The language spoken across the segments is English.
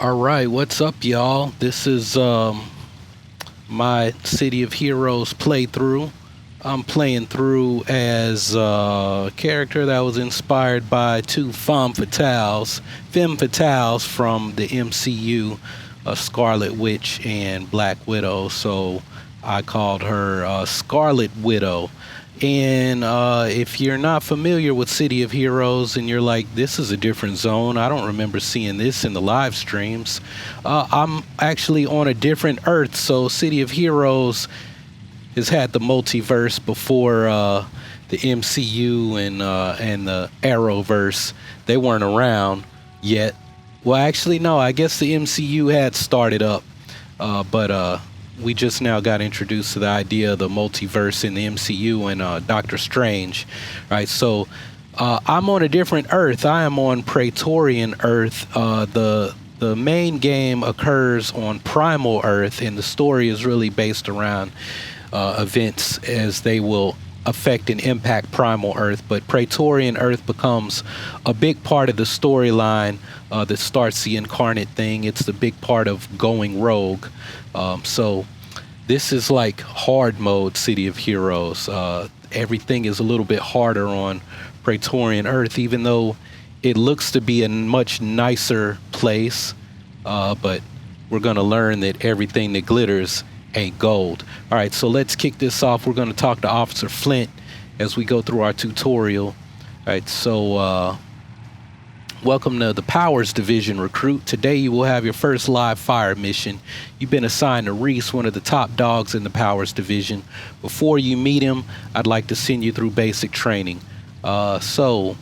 All right, what's up, y'all? This is my City of Heroes playthrough. I'm playing through as a character that was inspired by two femme fatales from the MCU, Scarlet Witch and Black Widow. So I called her Scarlet Widow. And if you're not familiar with City of Heroes and you're like, this is a different zone, I don't remember seeing this in the live streams. I'm actually on a different Earth. So City of Heroes has had the multiverse before the MCU and the Arrowverse. They weren't around yet. Well, actually, no, I guess the MCU had started up, but we just now got introduced to the idea of the multiverse in the MCU and Doctor Strange, right? So I'm on a different Earth. I am on Praetorian Earth. The main game occurs on Primal Earth, and the story is really based around events as they will affect and impact Primal Earth. But Praetorian Earth becomes a big part of the storyline that starts the Incarnate thing. It's the big part of going rogue. So this is like hard mode City of Heroes. Everything is a little bit harder on Praetorian Earth, even though it looks to be a much nicer place. But we're going to learn that everything that glitters ain't gold. All right, so let's kick this off. We're going to talk to Officer Flint as we go through our tutorial. All right, so welcome to the Powers Division, recruit. Today you will have your first live fire mission. You've been assigned to Reese, one of the top dogs in the Powers Division. Before you meet him, I'd like to send you through basic training. So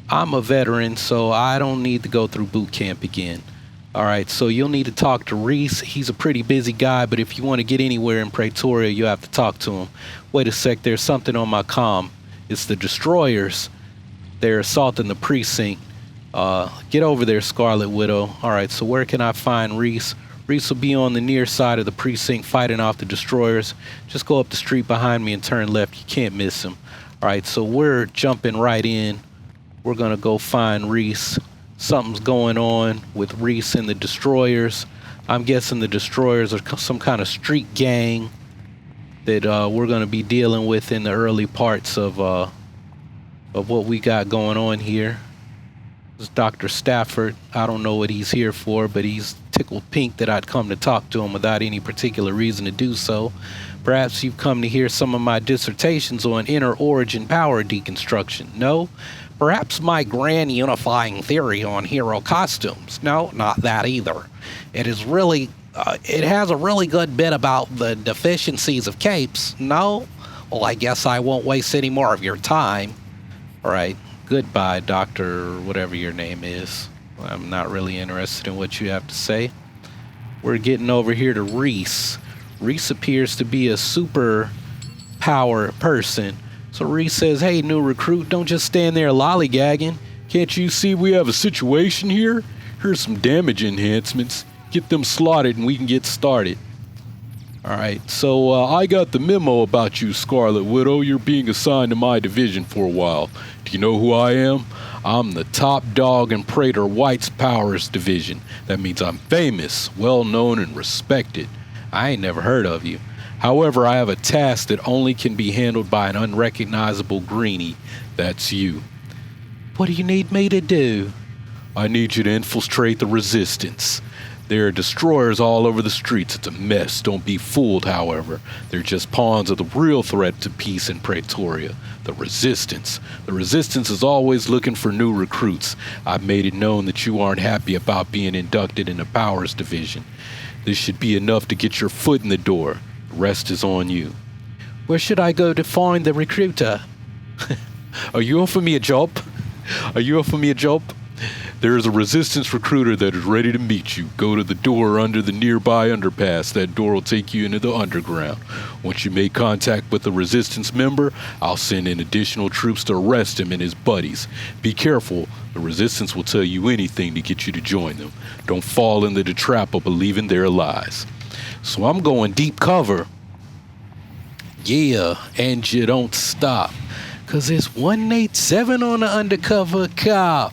I'm a veteran, so I don't need to go through boot camp again. All right, so you'll need to talk to Reese. He's a pretty busy guy, but if you want to get anywhere in Pretoria, you have to talk to him. Wait a sec, there's something on my comm. It's the destroyers. They're assaulting the precinct. Get over there, Scarlet Widow. All right, so where can I find Reese? Reese will be on the near side of the precinct fighting off the destroyers. Just go up the street behind me and turn left. You can't miss him. All right, so we're jumping right in. We're going to go find Reese. Something's going on with Reese and the destroyers. I'm guessing the destroyers are some kind of street gang that we're going to be dealing with in the early parts of what we got going on here. This is Dr. Stafford. I don't know what he's here for, but he's tickled pink that I'd come to talk to him without any particular reason to do so. Perhaps you've come to hear some of my dissertations on inner origin power deconstruction. No? Perhaps my grand unifying theory on hero costumes. No, not that either. It has a really good bit about the deficiencies of capes. No? Well, I guess I won't waste any more of your time. All right. Goodbye, Doctor, whatever your name is. I'm not really interested in what you have to say. We're getting over here to Reese. Reese appears to be a super power person. So Reese says, hey, new recruit, don't just stand there lollygagging. Can't you see we have a situation here? Here's some damage enhancements. Get them slotted and we can get started. All right, so I got the memo about you, Scarlet Widow. You're being assigned to my division for a while. Do you know who I am? I'm the top dog in Praetor White's Powers Division. That means I'm famous, well-known, and respected. I ain't never heard of you. However, I have a task that only can be handled by an unrecognizable greenie. That's you. What do you need me to do? I need you to infiltrate the Resistance. There are destroyers all over the streets. It's a mess. Don't be fooled, however. They're just pawns of the real threat to peace in Pretoria, the Resistance. The Resistance is always looking for new recruits. I've made it known that you aren't happy about being inducted in the Powers Division. This should be enough to get your foot in the door. The rest is on you. Where should I go to find the recruiter? Are you offering me a job? Are you offering me a job? There is a Resistance recruiter that is ready to meet you. Go to the door under the nearby underpass. That door will take you into the underground. Once you make contact with a Resistance member, I'll send in additional troops to arrest him and his buddies. Be careful. The Resistance will tell you anything to get you to join them. Don't fall into the trap of believing their lies. So I'm going deep cover. Yeah, and you don't stop. 'Cause it's 187 on the undercover cop.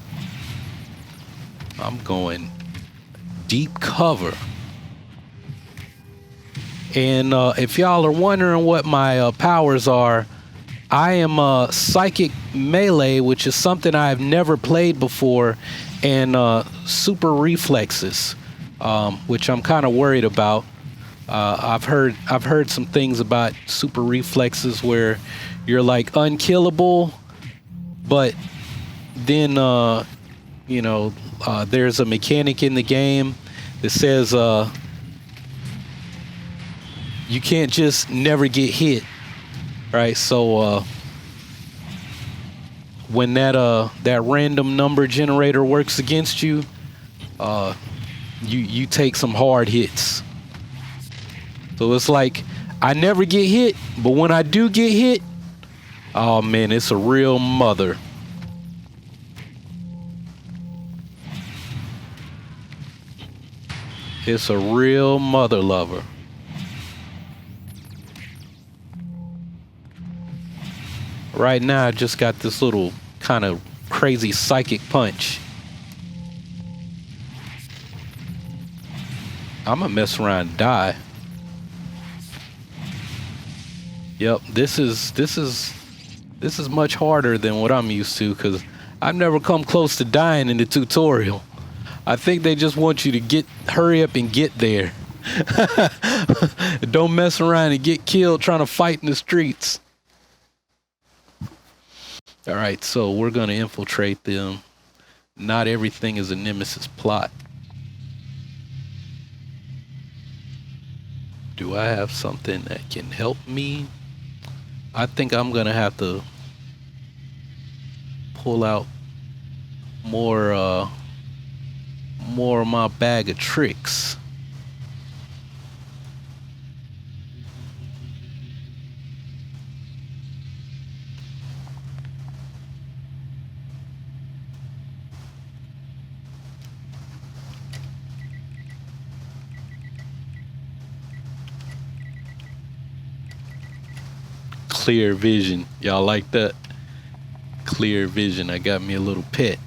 I'm going deep cover. And if y'all are wondering what my powers are, I am a psychic melee, which is something I've never played before, and super reflexes, which I'm kind of worried about. I've heard some things about super reflexes where you're like unkillable, but then there's a mechanic in the game that says you can't just never get hit, right? So when that random number generator works against you, you take some hard hits. So it's like I never get hit, but when I do get hit, oh man, it's a real mother. It's a real mother lover. Right now, I just got this little kind of crazy psychic punch. I'm gonna mess around and die. Yep, this is much harder than what I'm used to, because I've never come close to dying in the tutorial. I think they just want you to hurry up and get there. Don't mess around and get killed trying to fight in the streets. All right, so we're going to infiltrate them. Not everything is a Nemesis plot. Do I have something that can help me? I think I'm going to have to pull out more of my bag of tricks. Clear vision. Y'all like that? Clear vision. I got me a little pet.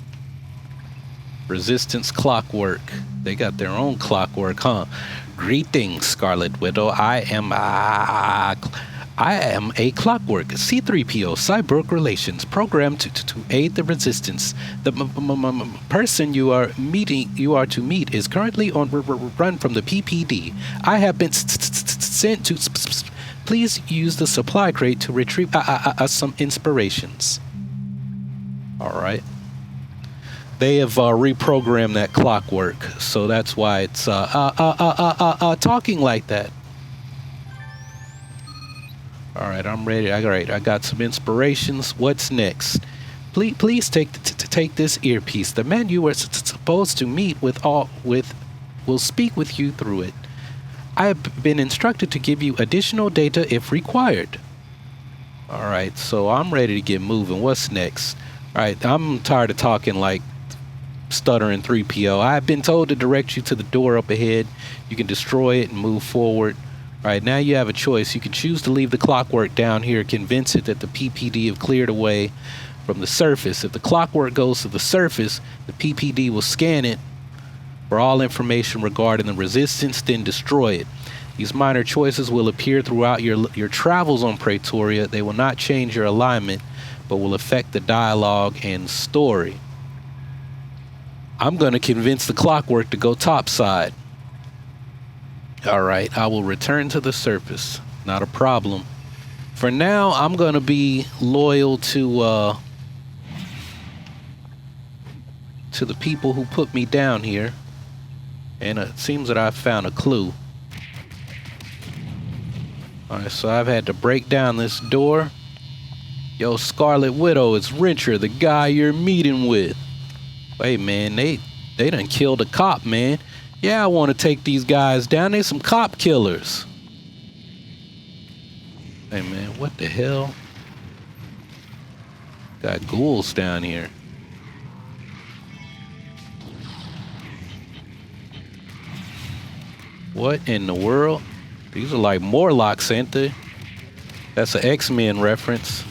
Resistance clockwork. They got their own clockwork, huh? Greetings, Scarlet Widow. I am a clockwork C-3PO cyborg relations programmed to aid the resistance. The person you are to meet is currently on run from the PPD. I have been sent to. Please use the supply crate to retrieve some inspirations. All right. They have reprogrammed that clockwork, so that's why it's talking like that. All right, I'm ready. All right, I got some inspirations. What's next? Please take this earpiece. The man you were supposed to meet with will speak with you through it. I have been instructed to give you additional data if required. All right, so I'm ready to get moving. What's next? All right, I'm tired of talking like stuttering 3PO. I've been told to direct you to the door up ahead. You can destroy it and move forward. All right, now you have a choice. You can choose to leave the clockwork down here, convince it that the PPD have cleared away from the surface. If the clockwork goes to the surface, the PPD will scan it for all information regarding the resistance, then destroy it. These minor choices will appear throughout your travels on Praetoria. They will not change your alignment, but will affect the dialogue and story. I'm going to convince the clockwork to go topside. All right, I will return to the surface. Not a problem. For now, I'm going to be loyal to the people who put me down here. And it seems that I've found a clue. Alright, so I've had to break down this door. Yo, Scarlet Widow, it's Richard, the guy you're meeting with. Hey, man, they done killed a cop, man. Yeah, I want to take these guys down. They some cop killers. Hey, man, what the hell? Got ghouls down here. What in the world? These are like Morlocks, ain't they? That's an X-Men reference.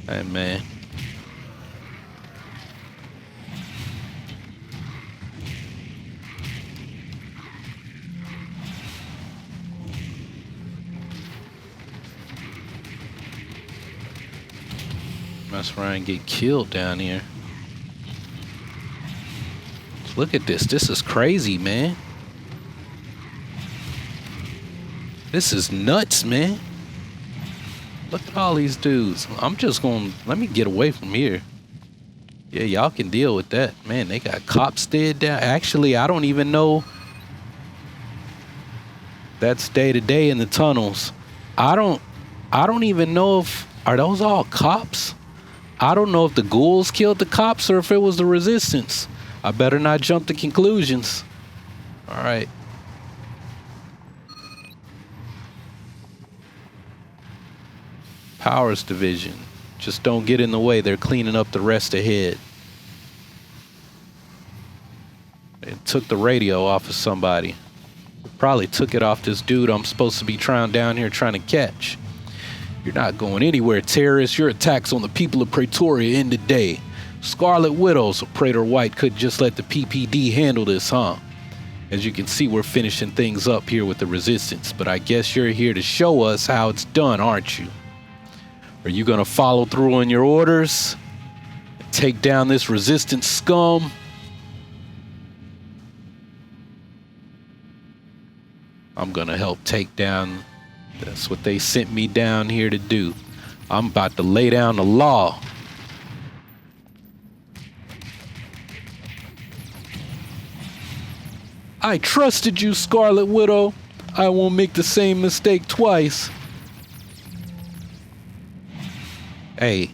Hey, man. Mess around and get killed down here. Look at this. This is crazy, man. This is nuts, man. Look at all these dudes. I'm just going to... Let me get away from here. Yeah, y'all can deal with that. Man, they got cops dead down. Actually, I don't even know. That's day to day in the tunnels. I don't even know if... Are those all cops? I don't know if the ghouls killed the cops or if it was the resistance. I better not jump to conclusions. All right. Powers division. Just don't get in the way. They're cleaning up the rest ahead. They took the radio off of somebody. Probably took it off this dude I'm supposed to be down here trying to catch. You're not going anywhere, terrorists. Your attacks on the people of Pretoria end today. Scarlet Widow, so Praetor White could just let the PPD handle this, huh? As you can see, we're finishing things up here with the resistance, but I guess you're here to show us how it's done, aren't you? Are you gonna follow through on your orders? And take down this resistance scum? I'm gonna help take down... That's what they sent me down here to do. I'm about to lay down the law. I trusted you, Scarlet Widow. I won't make the same mistake twice. Hey,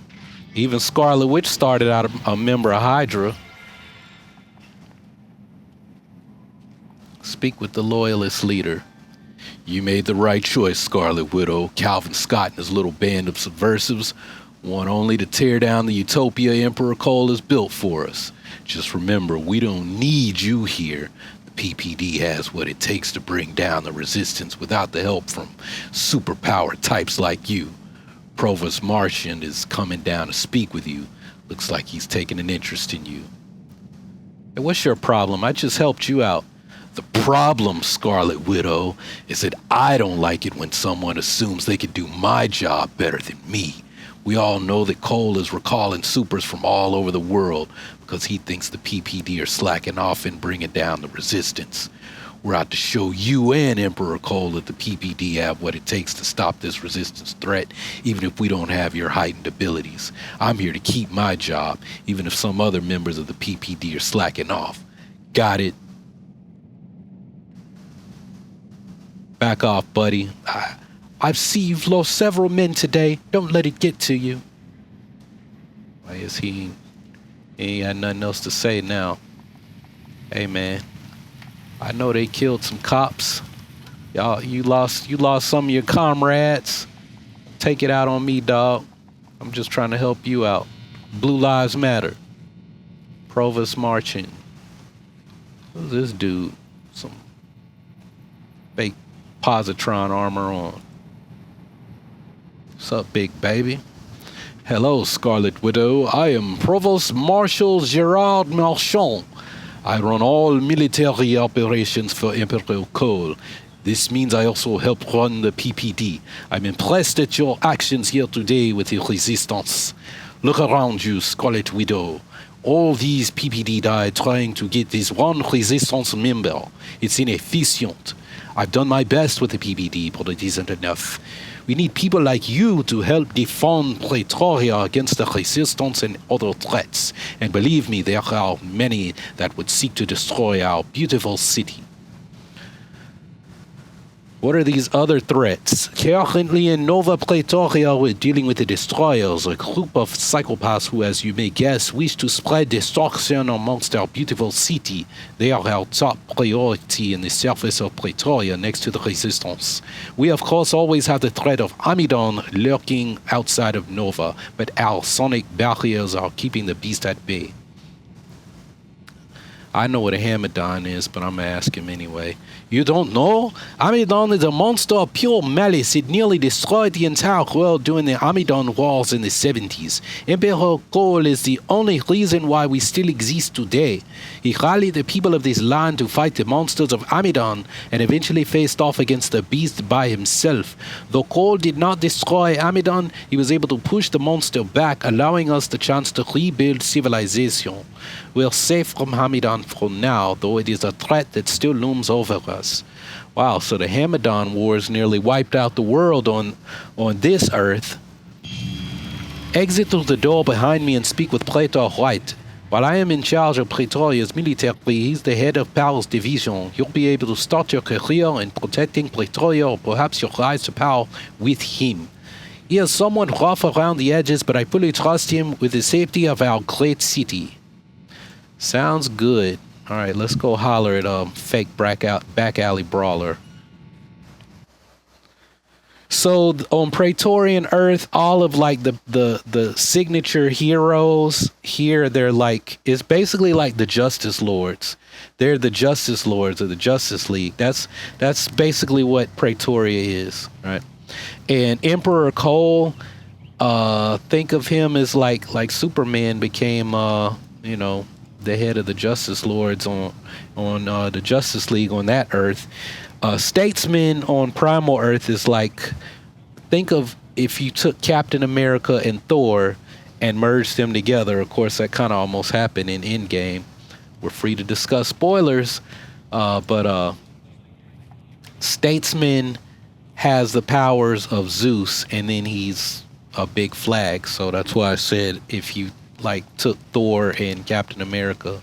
even Scarlet Witch started out a member of Hydra. Speak with the Loyalist leader. You made the right choice, Scarlet Widow. Calvin Scott and his little band of subversives want only to tear down the utopia Emperor Cole has built for us. Just remember, we don't need you here. The PPD has what it takes to bring down the resistance without the help from superpower types like you. Provost Martian is coming down to speak with you. Looks like he's taking an interest in you. Hey, what's your problem? I just helped you out. The problem, Scarlet Widow, is that I don't like it when someone assumes they can do my job better than me. We all know that Cole is recalling supers from all over the world because he thinks the PPD are slacking off and bringing down the resistance. We're out to show you and Emperor Cole that the PPD have what it takes to stop this resistance threat, even if we don't have your heightened abilities. I'm here to keep my job, even if some other members of the PPD are slacking off. Got it? Back off, buddy. I see you've lost several men today. Don't let it get to you. Why is he ain't got nothing else to say now. Hey, man. I know they killed some cops. Y'all, you lost some of your comrades. Take it out on me, dog. I'm just trying to help you out. Blue Lives Matter. Provost marching. Who's this dude? Some fake positron armor on. What's up, big baby? Hello, Scarlet Widow. I am Provost Marshal Gerard Marchand. I run all military operations for Emperor Cole. This means I also help run the PPD. I'm impressed at your actions here today with the resistance. Look around you, Scarlet Widow. All these PPD died trying to get this one resistance member. It's inefficient. I've done my best with the PPD, but it isn't enough. We need people like you to help defend Pretoria against the resistance and other threats. And believe me, there are many that would seek to destroy our beautiful city. What are these other threats? Currently in Nova Pretoria, we're dealing with the Destroyers, a group of psychopaths who, as you may guess, wish to spread destruction amongst our beautiful city. They are our top priority in the surface of Pretoria next to the Resistance. We, of course, always have the threat of Amidon lurking outside of Nova, but our sonic barriers are keeping the beast at bay. I know what a Hamadon is, but I'm going to ask him anyway. You don't know? Amidon is a monster of pure malice. It nearly destroyed the entire world during the Amidon Wars in the 70s. Emperor Cole is the only reason why we still exist today. He rallied the people of this land to fight the monsters of Amidon and eventually faced off against the beast by himself. Though Cole did not destroy Amidon, he was able to push the monster back, allowing us the chance to rebuild civilization. We're safe from Amidon for now, though it is a threat that still looms over us. Wow, so the Hamadon Wars nearly wiped out the world on this Earth. Exit through the door behind me and speak with Praetor White. While I am in charge of Praetoria's military, he's the head of Powell's division. You'll be able to start your career in protecting Praetoria, or perhaps your rise to power with him. He is somewhat rough around the edges, but I fully trust him with the safety of our great city. Sounds good. All right, let's go holler at fake back alley brawler. So on Praetorian Earth, all of like the signature heroes here, they're like, it's basically like the Justice Lords. They're the Justice Lords of the Justice League. That's basically what Praetoria is, right? And Emperor Cole, think of him as like Superman became the head of the Justice Lords on the Justice League on that Earth. Statesman on Primal Earth is like, think of if you took Captain America and Thor and merged them together. Of course, that kind of almost happened in Endgame. We're free to discuss spoilers, but Statesman has the powers of Zeus, and then he's a big flag. So that's why I said if you like took Thor and Captain America,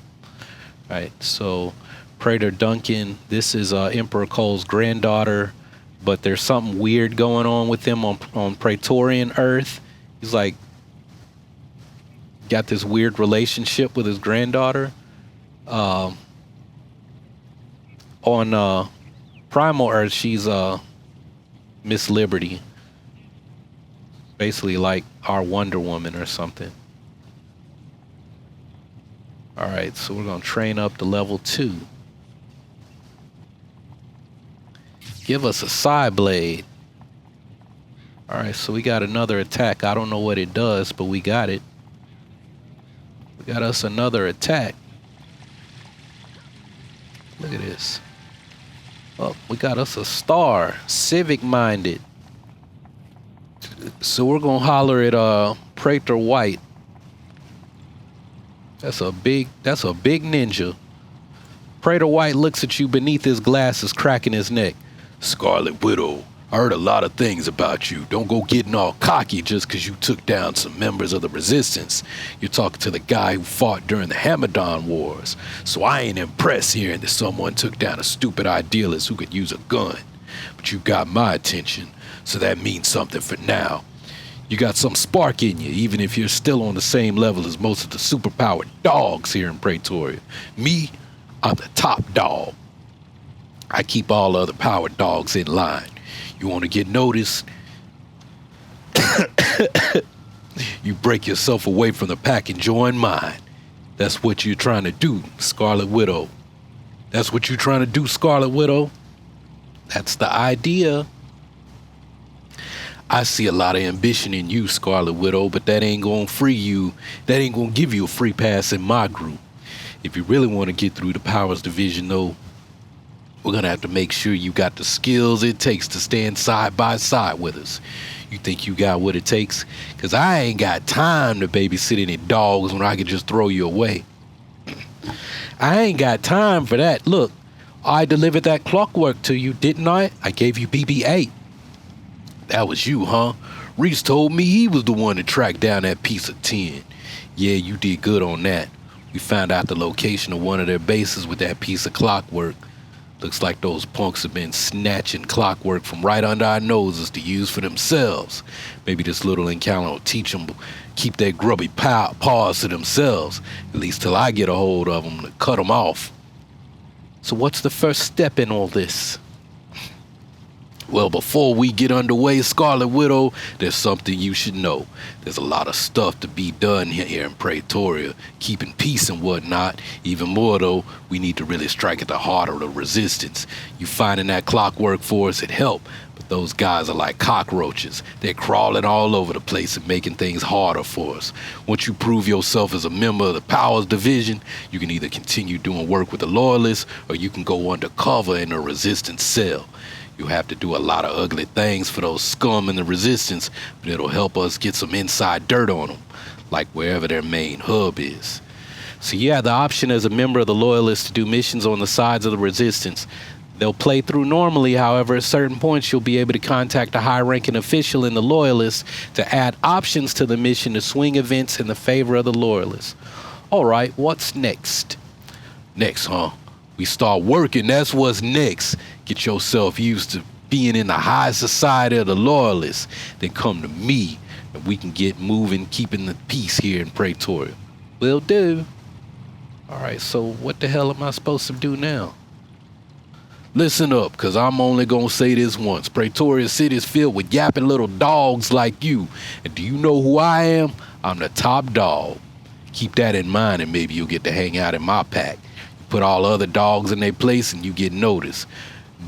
right? So Praetor Duncan, this is Emperor Cole's granddaughter, but there's something weird going on with them on Praetorian Earth. He's like got this weird relationship with his granddaughter. On Primal Earth, she's Miss Liberty, basically like our Wonder Woman or something. All right, so we're gonna train up to level 2. Give us a side blade. All right, so we got another attack. I don't know what it does, but we got it. We got us another attack. Look at this. Oh, we got us a star. Civic minded. So we're gonna holler at Praetor White. That's a big ninja. Praetor White looks at you beneath his glasses, cracking his neck. Scarlet Widow, I heard a lot of things about you. Don't go getting all cocky just because you took down some members of the Resistance. You're talking to the guy who fought during the Hamadon Wars. So I ain't impressed hearing that someone took down a stupid idealist who could use a gun. But you got my attention, so that means something for now. You got some spark in you, even if you're still on the same level as most of the superpowered dogs here in Praetoria. Me, I'm the top dog. I keep all other powered dogs in line. You want to get noticed? You break yourself away from the pack and join mine. That's what you're trying to do, Scarlet Widow. That's what you're trying to do, Scarlet Widow. That's the idea. I see a lot of ambition in you, Scarlet Widow, but that ain't gonna free you. That ain't gonna give you a free pass in my group. If you really want to get through the Powers Division, though, we're gonna have to make sure you got the skills it takes to stand side by side with us. You think you got what it takes? Because I ain't got time to babysit any dogs when I can just throw you away. I ain't got time for that. Look, I delivered that clockwork to you, didn't I? I gave you BB-8. That was you, huh? Reese told me he was the one that tracked down that piece of tin. Yeah, you did good on that. We found out the location of one of their bases with that piece of clockwork. Looks like those punks have been snatching clockwork from right under our noses to use for themselves. Maybe this little encounter will teach them to keep their grubby paws to themselves, at least till I get a hold of them to cut them off. So what's the first step in all this? Well, before we get underway, Scarlet Widow, there's something you should know. There's a lot of stuff to be done here in Pretoria, keeping peace and whatnot. Even more, though, we need to really strike at the heart of the resistance. You finding that clockwork for us, it helped. But those guys are like cockroaches. They're crawling all over the place and making things harder for us. Once you prove yourself as a member of the Powers Division, you can either continue doing work with the Loyalists, or you can go undercover in a resistance cell. You have to do a lot of ugly things for those scum in the resistance, but it'll help us get some inside dirt on them, like wherever their main hub is. So you have the option as a member of the Loyalists to do missions on the sides of the resistance. They'll play through normally, however, at certain points you'll be able to contact a high-ranking official in the Loyalists to add options to the mission to swing events in the favor of the Loyalists. All right, what's next? Next, huh? We start working, that's what's next. Get yourself used to being in the high society of the Loyalists. Then come to me, and we can get moving, keeping the peace here in Pretoria. Will do. All right, so what the hell am I supposed to do now? Listen up, because I'm only going to say this once. Pretoria City is filled with yapping little dogs like you. And do you know who I am? I'm the top dog. Keep that in mind, and maybe you'll get to hang out in my pack. Put all other dogs in their place and you get noticed.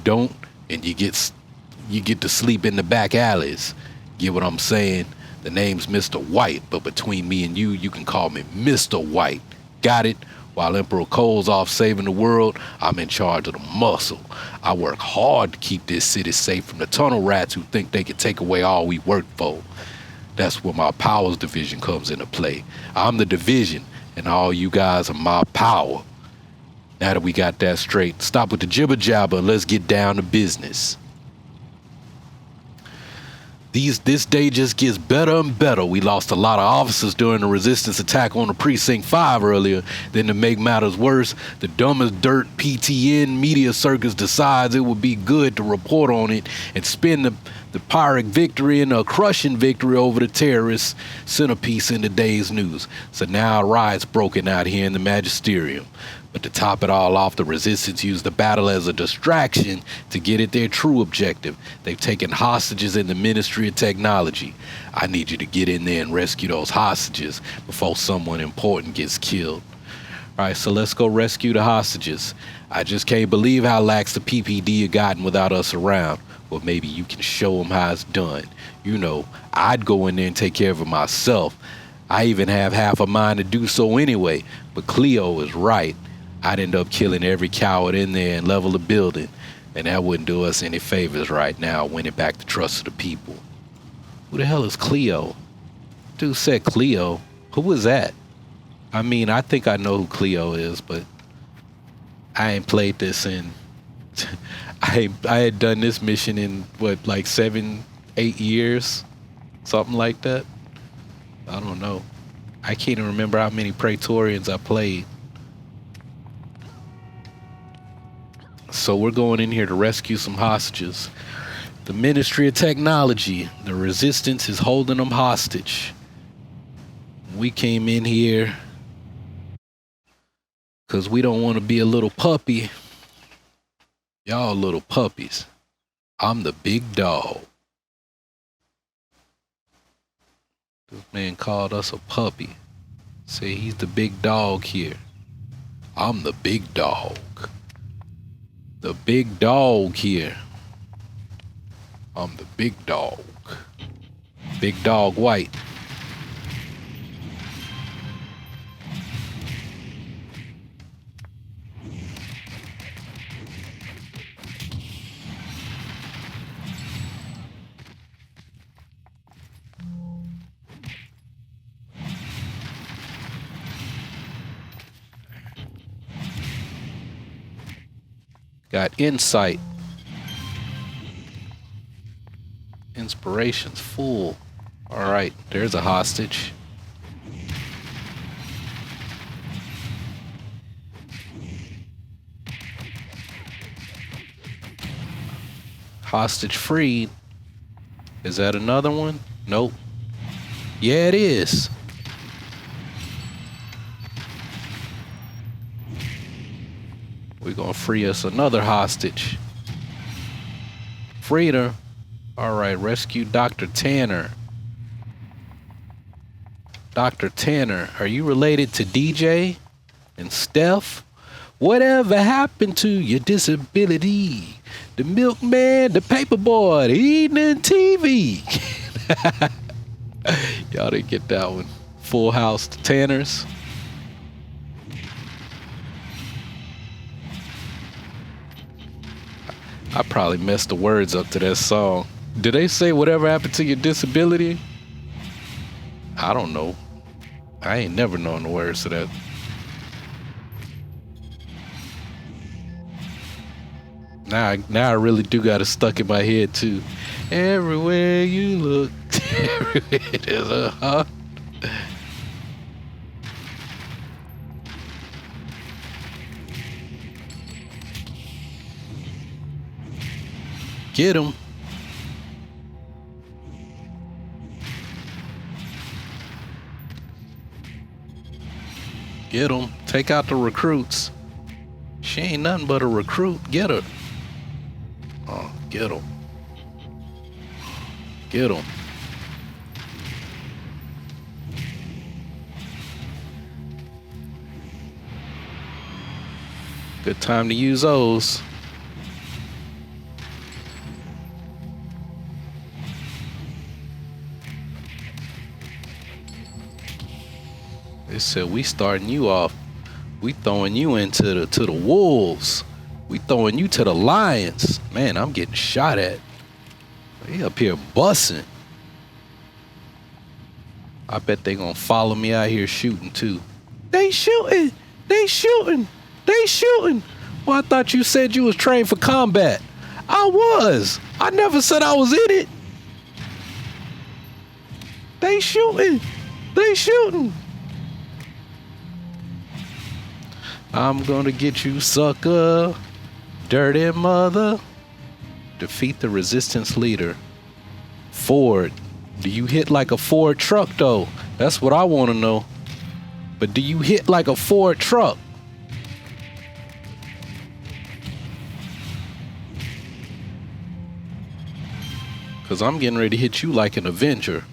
Don't, and you get to sleep in the back alleys. Get what I'm saying? The name's Mr. White, but between me and you can call me Mr. White. Got it? While Emperor Cole's off saving the world, I'm in charge of the muscle. I work hard to keep this city safe from the tunnel rats who think they can take away all we work for. That's where my Powers Division comes into play. I'm the division, and all you guys are my power. Now that we got that straight, stop with the jibber jabber and let's get down to business. This day just gets better and better. We lost a lot of officers during the resistance attack on the Precinct 5 earlier. Then to make matters worse, the dumbest dirt PTN media circus decides it would be good to report on it and spin the Pyrrhic victory and a crushing victory over the terrorist centerpiece in the day's news. So now a riot's broken out here in the Magisterium. But to top it all off, the resistance used the battle as a distraction to get at their true objective. They've taken hostages in the Ministry of Technology. I need you to get in there and rescue those hostages before someone important gets killed. All right, so let's go rescue the hostages. I just can't believe how lax the PPD have gotten without us around. Well, maybe you can show them how it's done. You know, I'd go in there and take care of it myself. I even have half a mind to do so anyway, but Cleo is right. I'd end up killing every coward in there and level the building, and that wouldn't do us any favors right now, winning back the trust of the people. Who the hell is Cleo? Dude said Cleo. Who was that? I mean, I think I know who Cleo is, but I ain't played this in... I had done this mission in, what, like 7-8 years? Something like that? I don't know. I can't even remember how many Praetorians I played. So we're going in here to rescue some hostages. The Ministry of Technology, the resistance is holding them hostage. We came in here because we don't want to be a little puppy. Y'all little puppies. I'm the big dog. This man called us a puppy. Say he's the big dog here. I'm the big dog. The big dog here. I'm the big dog. Big dog White. Got insight. Inspiration's full. All right, there's a hostage. Hostage freed. Is that another one? Nope. Yeah, it is. We're gonna free us another hostage. Frida. All right, rescue Dr. Tanner. Dr. Tanner, are you related to DJ and Steph? Whatever happened to your disability? The milkman, the paperboy, the evening TV. Y'all didn't get that one. Full House, the Tanners. I probably messed the words up to that song. Did they say whatever happened to your disability? I don't know. I ain't never known the words to that. Now I really do got it stuck in my head too. Everywhere you look, everywhere there's a heart. Get him. Get him. Take out the recruits. She ain't nothing but a recruit. Get her. Oh, get him. Get him. Good time to use those. They said we starting you off. We throwing you into the wolves. We throwing you to the lions. Man, I'm getting shot at. They up here bussing. I bet they gonna follow me out here shooting too. They shooting. They shooting. They shooting. Well, I thought you said you was trained for combat. I was. I never said I was in it. They shooting. They shooting. I'm gonna get you, sucker. Dirty mother. Defeat the resistance leader. Ford. Do you hit like a Ford truck though? That's what I want to know. But do you hit like a Ford truck? Cause I'm getting ready to hit you like an Avenger.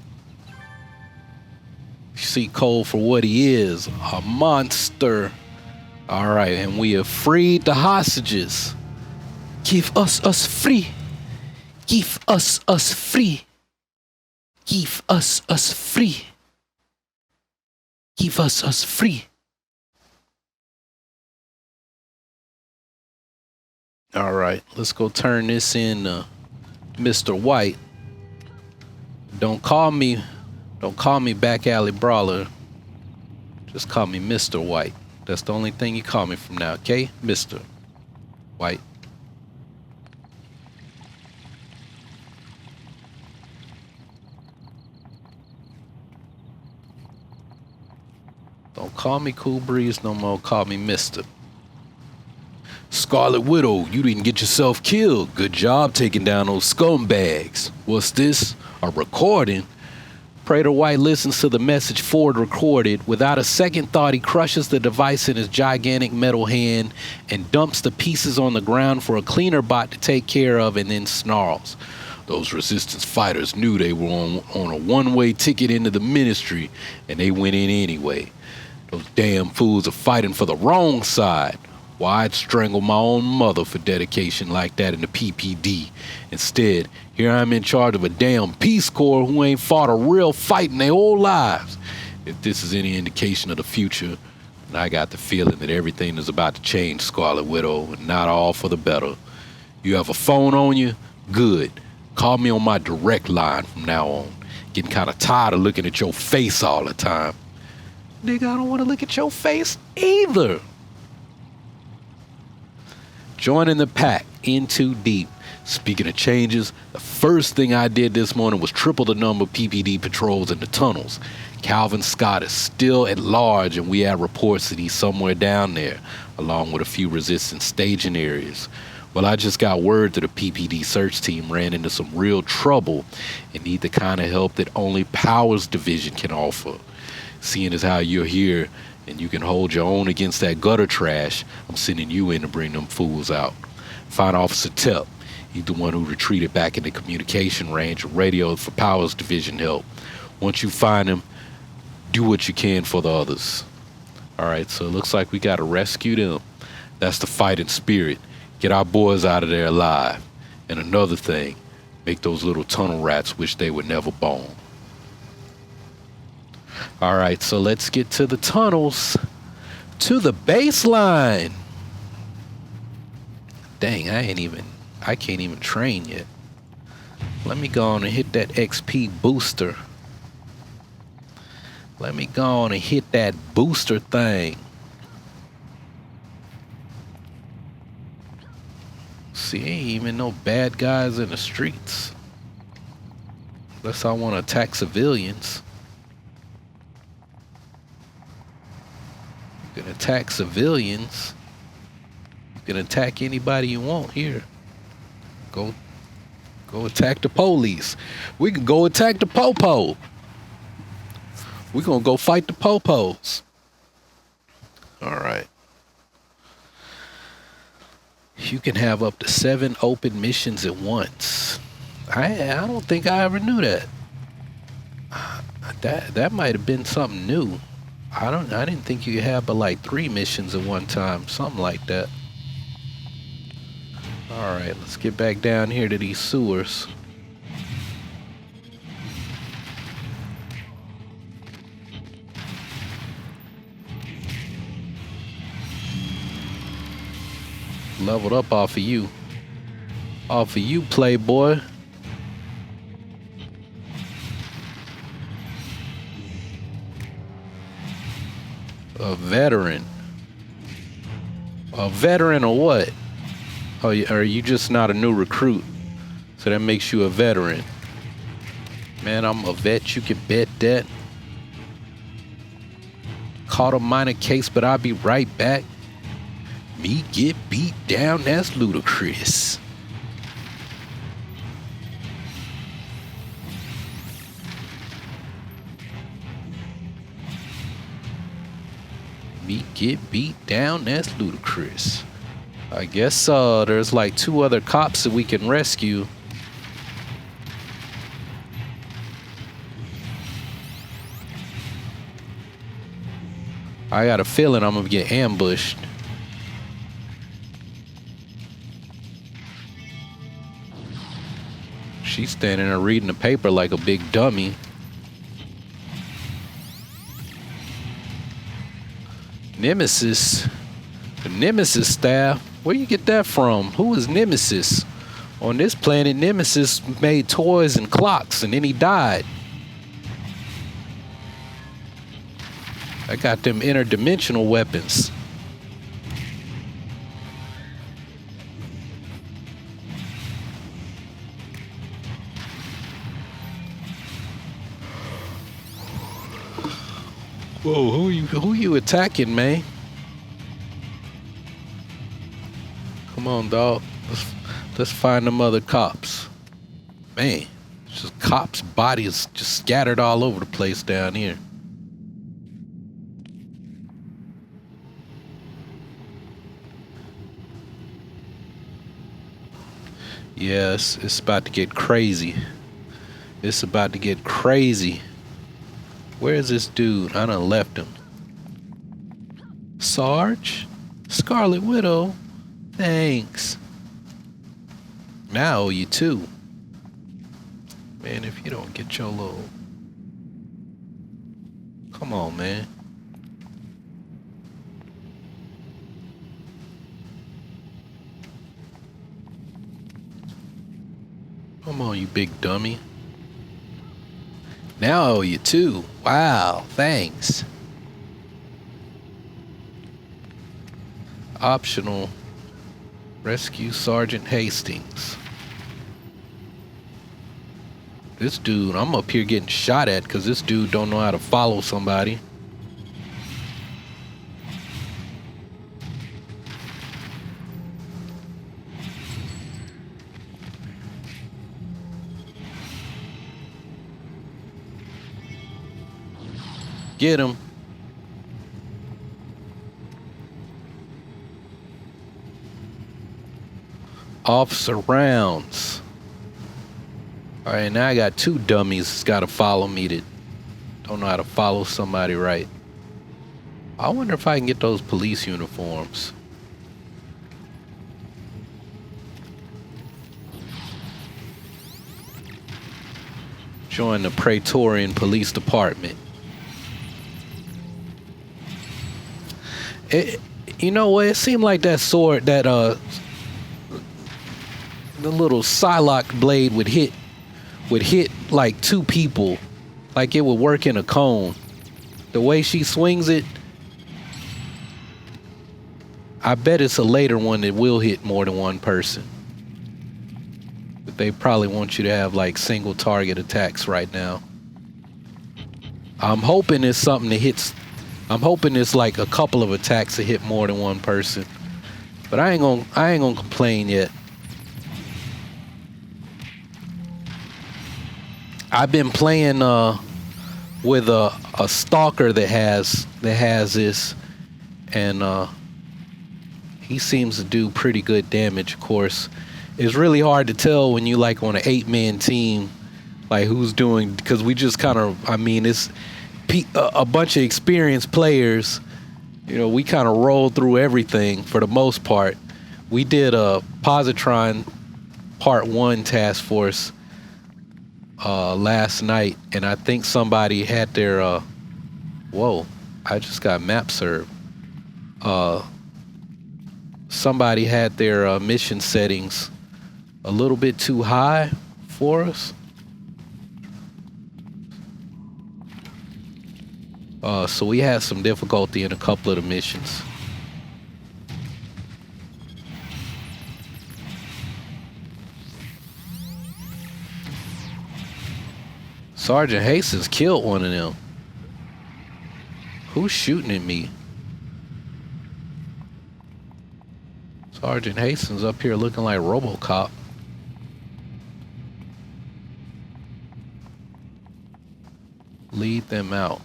See Cole for what he is, a monster. All right, and we have freed the hostages. Give us free. Give us free. Give us free. Give us free. All right, let's go turn this in, Mr. White. Don't call me Back Alley Brawler. Just call me Mr. White. That's the only thing you call me from now, okay? Mr. White. Don't call me Cool Breeze no more. Call me Mr. Scarlet Widow, you didn't get yourself killed. Good job taking down those scumbags. What's this? A recording? Prater White listens to the message Ford recorded. Without a second thought, he crushes the device in his gigantic metal hand and dumps the pieces on the ground for a cleaner bot to take care of, and then snarls. Those resistance fighters knew they were on a one-way ticket into the ministry, and they went in anyway. Those damn fools are fighting for the wrong side. Why, I'd strangle my own mother for dedication like that in the PPD. Instead, here I'm in charge of a damn Peace Corps who ain't fought a real fight in their whole lives. If this is any indication of the future, then I got the feeling that everything is about to change, Scarlet Widow, and not all for the better. You have a phone on you? Good. Call me on my direct line from now on. Getting kind of tired of looking at your face all the time. Nigga, I don't want to look at your face either. Joining the pack, in too deep. Speaking of changes, the first thing I did this morning was triple the number of PPD patrols in the tunnels. Calvin Scott is still at large, and we have reports that he's somewhere down there, along with a few resistance staging areas. Well, I just got word that the PPD search team ran into some real trouble and need the kind of help that only Powers Division can offer. Seeing as how you're here and you can hold your own against that gutter trash, I'm sending you in to bring them fools out. Find Officer Tep. He's the one who retreated back into communication range and radioed for Powers Division help. Once you find him, do what you can for the others. Alright, so it looks like we gotta rescue them. That's the fighting spirit. Get our boys out of there alive. And another thing, make those little tunnel rats wish they were never born. Alright, so let's get to the tunnels. To the baseline. Dang, I can't even train yet. Let me go on and hit that XP booster. Let me go on and hit that booster thing. See, ain't even no bad guys in the streets. Unless I want to attack civilians. You can attack civilians. You can attack anybody you want here. Go attack the police. We can go attack the popo. We're gonna go fight the popos. Alright. You can have up to 7 open missions at once. I don't think I ever knew that. That might have been something new. I didn't think you could have but like 3 missions at one time, something like that. Alright, let's get back down here to these sewers. Leveled up off of you. Off of you, playboy. A veteran. A veteran or what? Oh, are you just not a new recruit? So that makes you a veteran. Man, I'm a vet, you can bet that. Caught a minor case, but I'll be right back. Me get beat down, that's ludicrous. Me get beat down, that's ludicrous. I guess there's like 2 other cops that we can rescue. I got a feeling I'm gonna get ambushed. She's standing there reading the paper like a big dummy. Nemesis. The Nemesis staff. Where you get that from? Who is Nemesis? On this planet, Nemesis made toys and clocks, and then he died. I got them interdimensional weapons. Whoa, who you attacking, man? Come on, dog. Let's find them other cops. Man, it's just cops' bodies just scattered all over the place down here. Yes, it's about to get crazy. It's about to get crazy. Where's this dude? I done left him. Sarge? Scarlet Widow? Thanks. Now I owe you 2. Man, if you don't get your little... Come on, man. Come on, you big dummy. Now I owe you 2. Wow, thanks. Optional. Rescue Sergeant Hastings. This dude, I'm up here getting shot at because this dude don't know how to follow somebody. Get him. Officer rounds. All right, now I got two dummies that's got to follow me that don't know how to follow somebody right. I wonder if I can get those police uniforms. Join the Praetorian Police Department. You know what? It seemed like that sword, that the little Psylocke blade would hit like two people, like it would work in a cone. The way she swings it, I bet it's a later one that will hit more than one person. But they probably want you to have like single target attacks right now. I'm hoping it's something that hits. I'm hoping it's like a couple of attacks that hit more than one person. But I ain't gonna complain yet. I've been playing with a stalker that has this, and he seems to do pretty good damage. Of course, it's really hard to tell when you like on an 8-man team, like who's doing, because we just kind of, I mean, it's a bunch of experienced players. You know, we kind of rolled through everything for the most part. We did a Positron Part 1 task force last night, and I think somebody had their whoa, I just got map served. Somebody had their mission settings a little bit too high for us. So we had some difficulty in a couple of the missions. Sergeant Hastings killed one of them. Who's shooting at me? Sergeant Hastings up here looking like RoboCop. Lead them out.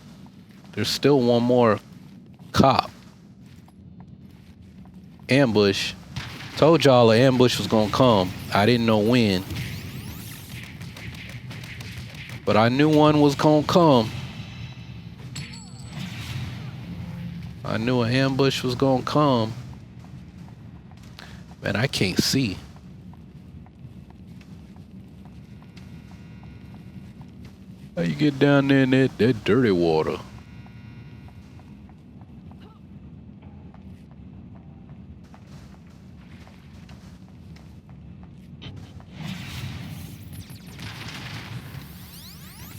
There's still one more cop. Ambush. Told y'all an ambush was gonna come. I didn't know when. But I knew one was gonna come. I knew an ambush was gonna come. Man, I can't see. How you get down there in that dirty water?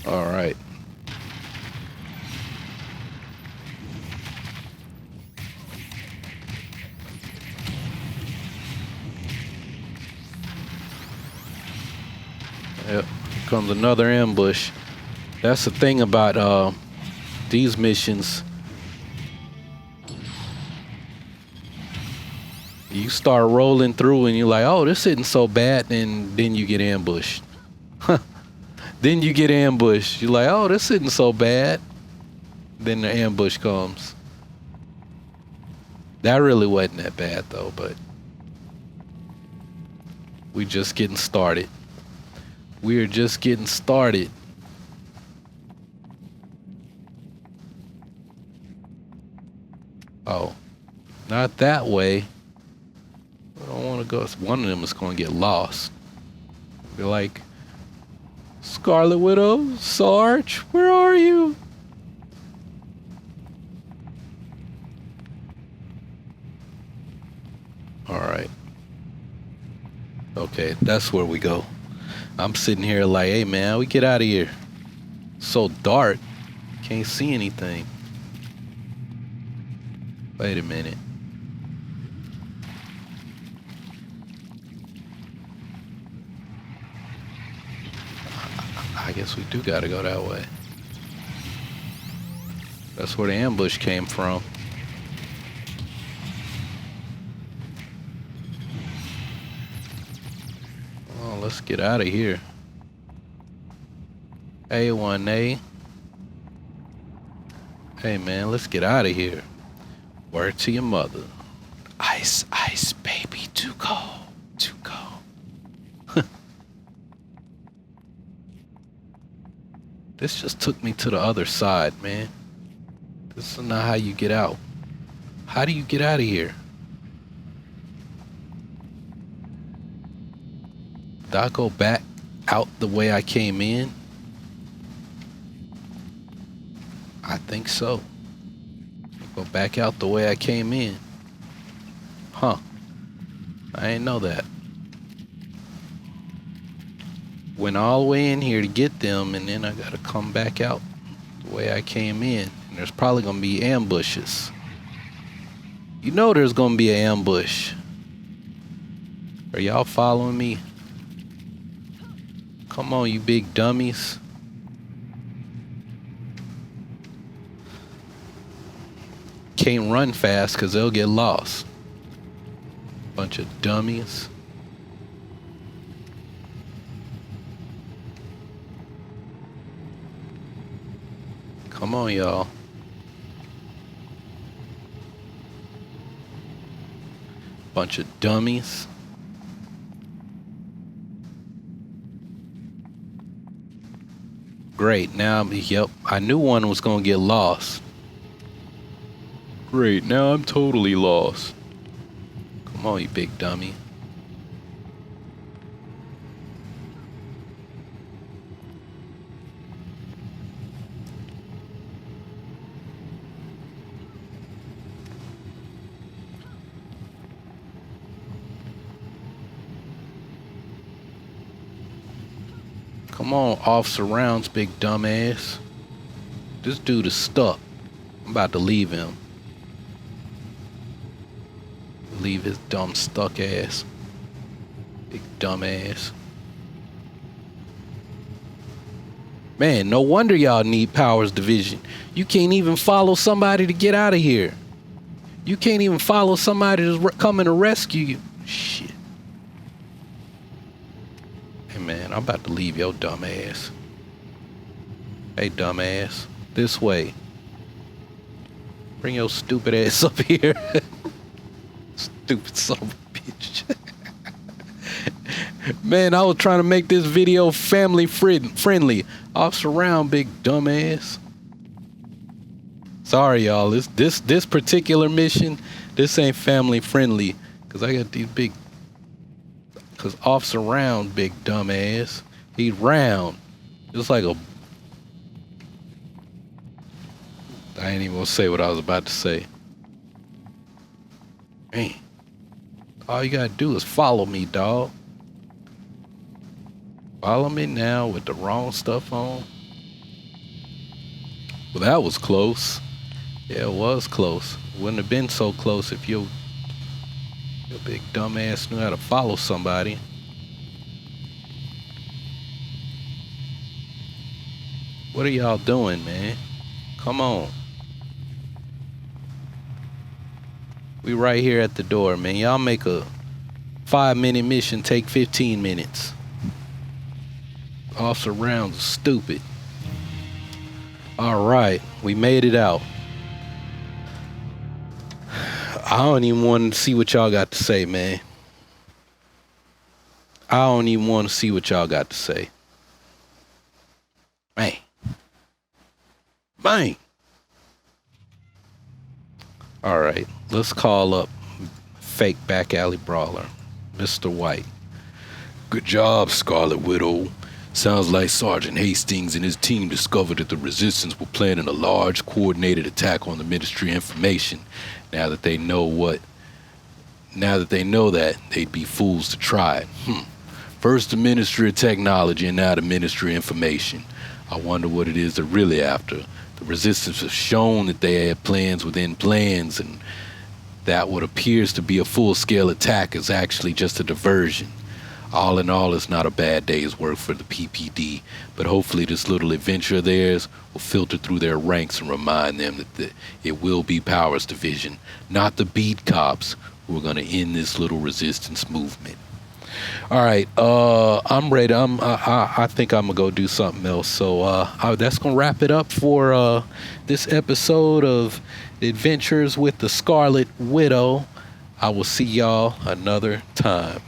All right. Yep, here comes another ambush. That's the thing about these missions. You start rolling through and you're like, oh, this isn't so bad, and then you get ambushed. Then you get ambushed. You're like, oh, this isn't so bad. Then the ambush comes. That really wasn't that bad though, but we just getting started. We are just getting started. Oh, not that way. I don't want to go. One of them is going to get lost. Be like, Scarlet Widow, Sarge, where are you? All right. Okay, that's where we go. I'm sitting here like, hey man, we get out of here. So dark, can't see anything. Wait a minute. I guess we do gotta go that way. That's where the ambush came from. Oh, let's get out of here. A1A. Hey man, let's get out of here. Word to your mother. Ice, ice, baby, to go, to go. This just took me to the other side, man. This is not how you get out. How do you get out of here? Did I go back out the way I came in? I think so. Go back out the way I came in. Huh. I didn't know that. Went all the way in here to get them, and then I gotta come back out the way I came in. And there's probably gonna be ambushes. You know there's gonna be an ambush. Are y'all following me? Come on, you big dummies. Can't run fast because they'll get lost. Bunch of dummies. Come on, y'all. Bunch of dummies. Great, now, yep, I knew one was gonna get lost. Great, now I'm totally lost. Come on, you big dummy. Come on, officer Rounds, big dumbass. This dude is stuck. I'm about to leave him. Leave his dumb stuck ass. Big dumbass. Man, no wonder y'all need Powers Division. You can't even follow somebody to get out of here. You can't even follow somebody to come and rescue you. Shit. Hey man, I'm about to leave your dumb ass. Hey dumbass, this way. Bring your stupid ass up here. Stupid son of a bitch. Man, I was trying to make this video family friendly. Officer Round, big dumbass. Sorry y'all, this particular mission, this ain't family friendly. Cause I got these big, cause Officer Round, big dumbass. He's round. Just like a, I ain't even gonna say what I was about to say. Man. All you gotta do is follow me, dog. Follow me now with the wrong stuff on. Well, that was close. Yeah, it was close. Wouldn't have been so close if your big dumbass knew how to follow somebody. What are y'all doing, man? Come on. We right here at the door, man. Y'all make a 5-minute mission take 15 minutes. Officer Rounds is stupid. All right, we made it out. I don't even want to see what y'all got to say, man. I don't even want to see what y'all got to say. Man. Bang. All right, let's call up fake back alley brawler, Mr. White. Good job, Scarlet Widow. Sounds like Sergeant Hastings and his team discovered that the Resistance were planning a large, coordinated attack on the Ministry of Information. Now that they know that, they'd be fools to try it. First the Ministry of Technology and now the Ministry of Information. I wonder what it is they're really after. The Resistance have shown that they had plans within plans, and that what appears to be a full-scale attack is actually just a diversion. All in all, it's not a bad day's work for the PPD, but hopefully this little adventure of theirs will filter through their ranks and remind them that it will be Powers Division, not the beat cops, who are going to end this little resistance movement. All right, I'm ready. I think I'm gonna go do something else. So that's gonna wrap it up for this episode of The Adventures with the Scarlet Widow. I will see y'all another time.